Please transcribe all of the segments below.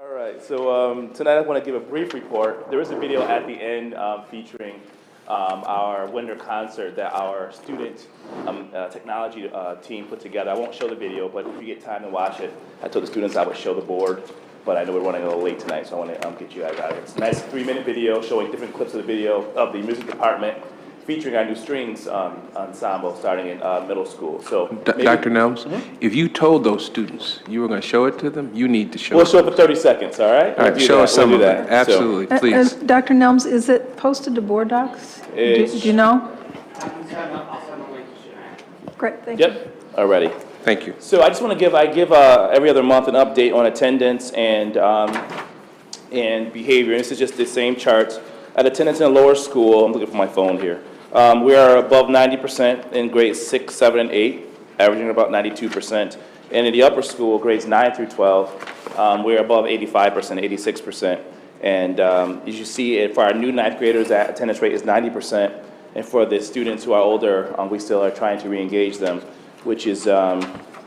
All right, so tonight I want to give a brief report. There is a video at the end featuring our winter concert that our student technology team put together. I won't show the video, but if you get time to watch it, I told the students I would show the board, but I know we're running a little late tonight, so I want to get you guys out of here. It's a nice 3-minute video showing different clips of the video of the music department featuring our new strings ensemble starting in middle school. So, Dr. Nelms, if you told those students you were going to show it to them, you need to show we'll it. show it for 30 seconds, all right? All right, show us some of it. Absolutely, please. Dr. Nelms, is it posted to board docs? Do you know? Great, thank you. Yep, already. Thank you. So I just want to give every other month an update on attendance and behavior. And this is just the same charts. At attendance in the lower school, I'm looking for my phone here. We are above 90% in grades 6, 7, and 8, averaging about 92%. And in the upper school, grades 9 through 12, we're above 85%, 86%. And as you see, for our new ninth graders, that attendance rate is 90%. And for the students who are older, we still are trying to re-engage them, which is a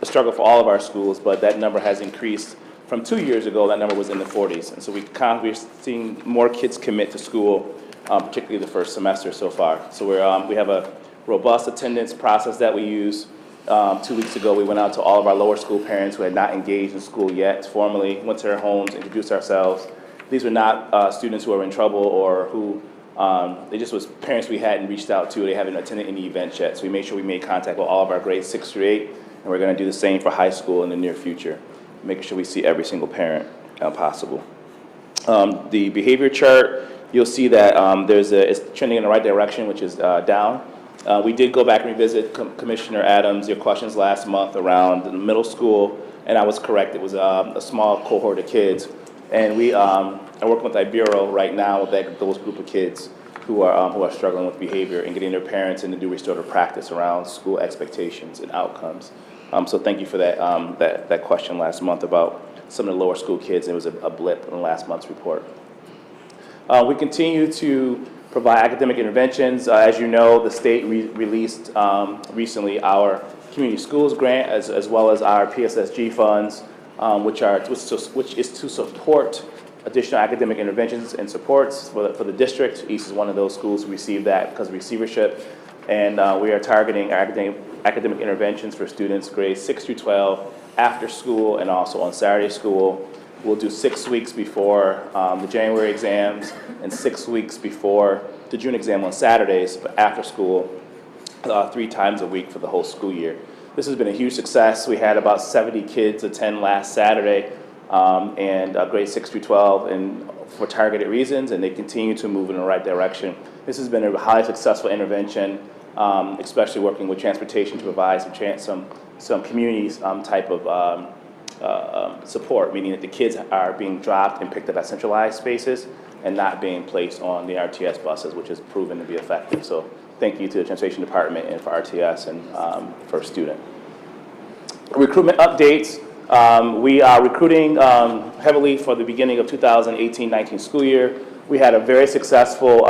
struggle for all of our schools, but that number has increased. From 2 years ago, that number was in the 40s. And so we're seeing more kids commit to school, particularly the first semester so far. So we have a robust attendance process that we use. 2 weeks ago, we went out to all of our lower school parents who had not engaged in school yet, formally went to their homes, introduced ourselves. These were not students who were in trouble or who, they just was parents we hadn't reached out to. They haven't attended any events yet. So we made sure we made contact with all of our grades 6 through 8, and we're going to do the same for high school in the near future, making sure we see every single parent possible. The behavior chart, you'll see that it's trending in the right direction, which is down. We did go back and revisit Commissioner Adams, your questions last month around the middle school, and I was correct. It was a small cohort of kids. And we are working with Ibero right now with those group of kids who are struggling with behavior and getting their parents in to do restorative practice around school expectations and outcomes. So thank you for that question last month about some of the lower school kids. It was a blip in last month's report. We continue to provide academic interventions. As you know, the state released recently our community schools grant as well as our PSSG funds, which is to support additional academic interventions and supports for the district. East is one of those schools who received that because of receivership. And we are targeting academic interventions for students grades 6 through 12 after school and also on Saturday school. We'll do 6 weeks before the January exams and 6 weeks before the June exam on Saturdays, but after school 3 times a week for the whole school year. This has been a huge success. We had about 70 kids attend last Saturday and grades 6 through 12 and for targeted reasons, and they continue to move in the right direction. This has been a highly successful intervention, especially working with transportation to provide some community type of support, meaning that the kids are being dropped and picked up at centralized spaces and not being placed on the RTS buses, which has proven to be effective. So thank you to the Transportation Department and for RTS and for student. Recruitment updates. We are recruiting heavily for the beginning of 2018-19 school year. We had a very successful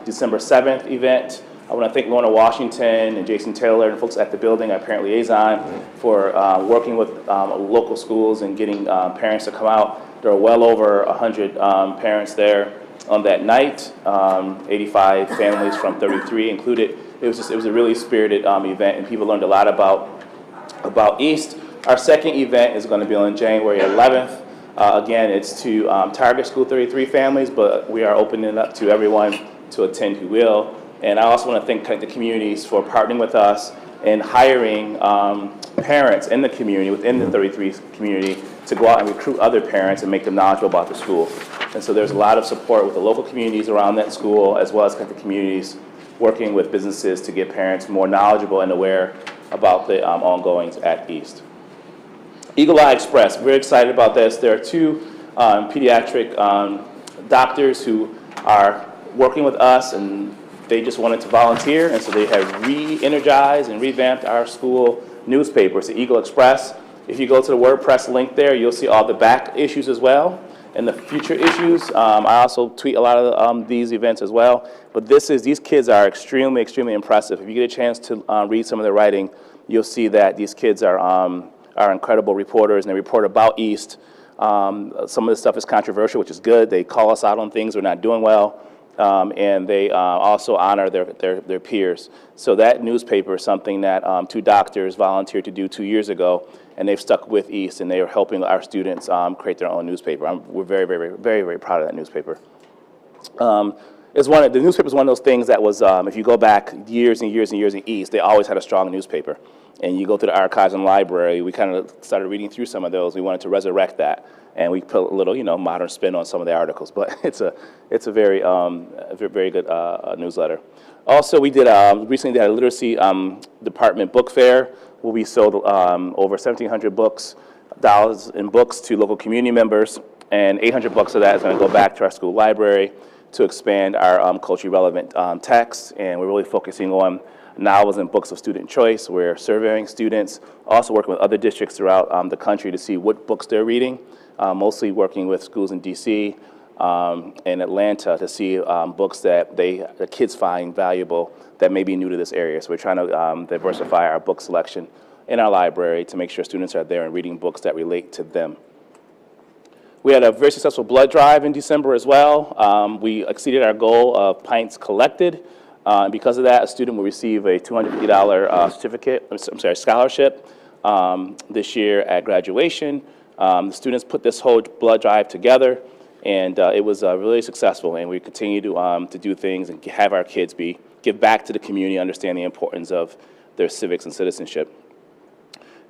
December 7th event. I want to thank Lorna Washington and Jason Taylor and folks at the building, our parent liaison, for working with local schools and getting parents to come out. There are well over 100 parents there on that night, 85 families from 33 included. It was a really spirited event, and people learned a lot about East. Our second event is going to be on January 11th. Again, it's to target School 33 families, but we are opening it up to everyone to attend who will. And I also want to thank the communities for partnering with us and hiring parents in the community, within the 33 community, to go out and recruit other parents and make them knowledgeable about the school. And so there's a lot of support with the local communities around that school, as well as the communities working with businesses to get parents more knowledgeable and aware about the ongoings at East. Eagle Eye Express, very excited about this. There are 2 pediatric doctors who are working with us, and they just wanted to volunteer, and so they have re-energized and revamped our school newspaper. It's the Eagle Express. If you go to the WordPress link there, you'll see all the back issues as well, and the future issues. I also tweet a lot of these events as well. But these kids are extremely, extremely impressive. If you get a chance to read some of their writing, you'll see that these kids are incredible reporters, and they report about East Some of the stuff is controversial, which is good. They call us out on things we're not doing well, and they also honor their peers. So that newspaper is something that 2 doctors volunteered to do 2 years ago, and they've stuck with East, and they are helping our students create their own newspaper. We're very, very, very, very proud of that newspaper. The newspaper is one of those things that was, if you go back years and years and years in East, they always had a strong newspaper. And you go to the archives and library, we kind of started reading through some of those. We wanted to resurrect that, and we put a little, modern spin on some of the articles. But it's a very, very good newsletter. Also, we did recently did a literacy department book fair where we sold over 1,700 dollars in books to local community members, and 800 bucks of that is going to go back to our school library to expand our culturally relevant texts, and we're really focusing on novels and books of student choice. We're surveying students, also working with other districts throughout the country to see what books they're reading, mostly working with schools in DC and Atlanta to see books that the kids find valuable that may be new to this area. So we're trying to diversify our book selection in our library to make sure students are there and reading books that relate to them. We had a very successful blood drive in December as well. We exceeded our goal of pints collected. And because of that, a student will receive a $250 scholarship this year at graduation. The students put this whole blood drive together, and it was really successful. And we continue to do things and have our kids give back to the community, understand the importance of their civics and citizenship.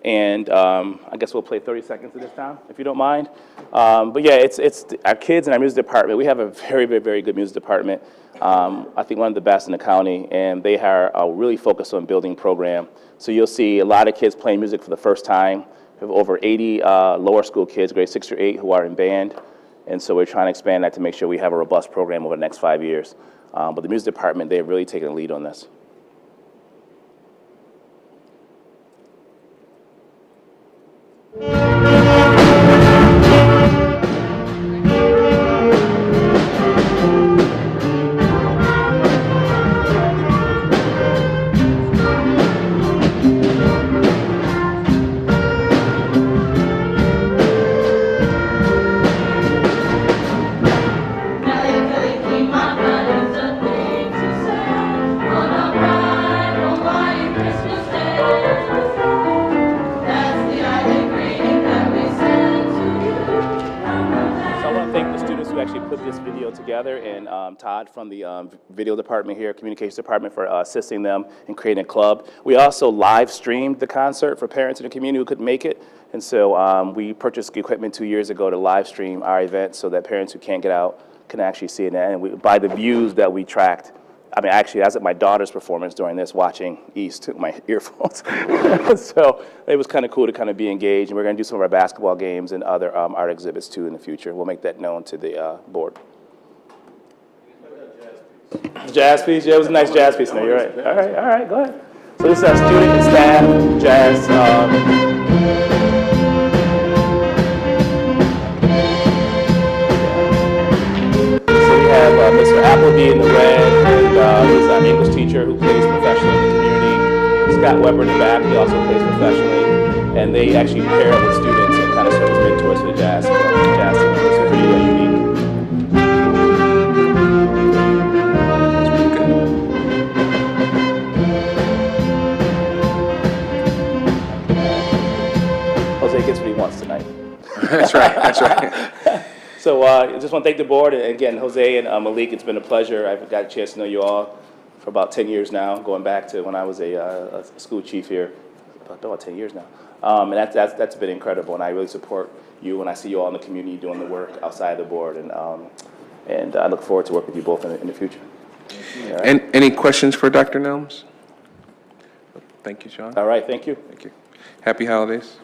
And I guess we'll play 30 seconds of this time, if you don't mind. But yeah, it's our kids and our music department. We have a very, very, very good music department. I think one of the best in the county, and they are really focused on building program. So you'll see a lot of kids playing music for the first time. We have over 80 lower school kids, grade 6 or 8, who are in band. And so we're trying to expand that to make sure we have a robust program over the next 5 years. But the music department, they've really taken a lead on this. Actually put this video together, and Todd from the video department here, communications department, for assisting them in creating a club. We also live streamed the concert for parents in the community who couldn't make it, and so we purchased equipment 2 years ago to live stream our event so that parents who can't get out can actually see it. And by the views that we tracked, I mean, actually, I was at my daughter's performance during this, watching East, took my earphones. So it was kind of cool to kind of be engaged, and we're going to do some of our basketball games and other art exhibits too in the future. We'll make that known to the board. Jazz piece? Yeah, it was a nice jazz piece. No, you're right. All right, go ahead. So this is our student and staff jazz. Mr. Appleby in the red, and he's our English teacher who plays professionally in the community. Scott Weber in the back, he also plays professionally. And they actually pair up with students and kind of serve as mentors for the jazz team. It's pretty unique. Jose gets what he wants tonight. That's right, that's right. So I just want to thank the board, and again, Jose and Malik, it's been a pleasure. I've got a chance to know you all for about 10 years now, going back to when I was a school chief here, about 10 years now. And that's been incredible, and I really support you when I see you all in the community doing the work outside the board, and I look forward to working with you both in the future. Right. And any questions for Dr. Nelms? Thank you, Sean. All right, thank you. Thank you. Happy holidays.